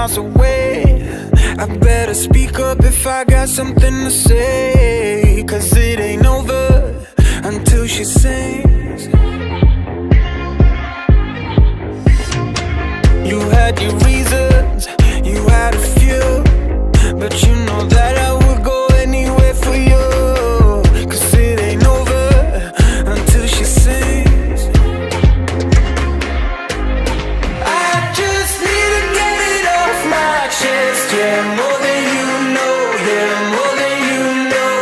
miles away. I better speak up if I got something to say, 'cause it ain't over until she sings. You had your reasons, you had a few, but you know that I would go anywhere for you. 'Cause it ain't over until she sings. I just need to get it off my chest. Yeah, more than you know, yeah, more than you know.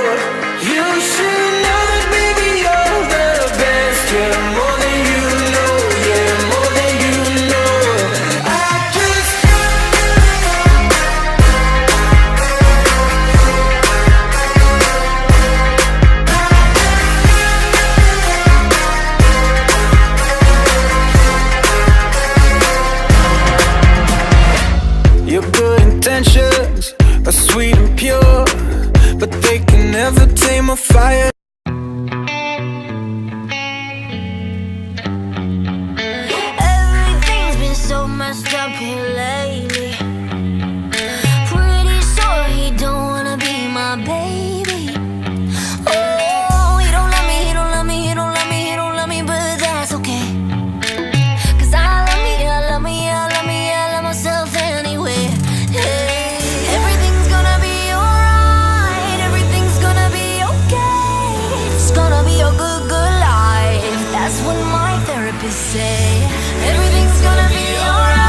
You should know that, baby, you're the best. Yeah, more than you know, yeah, more than you know. I just Your good intentions are sweet and pure, but they can never tame a fire. Everything's been so messed up here lately. Pretty sure he don't wanna be my baby. Oh, he don't love me, he don't love me, he don't love me, he don't love me, but that's okay. 'Cause I love me, I love me, I love me, I love myself anyway. Hey, everything's gonna be alright, everything's gonna be okay. It's gonna be a good, good life. That's what my therapist say. Everything's gonna be alright.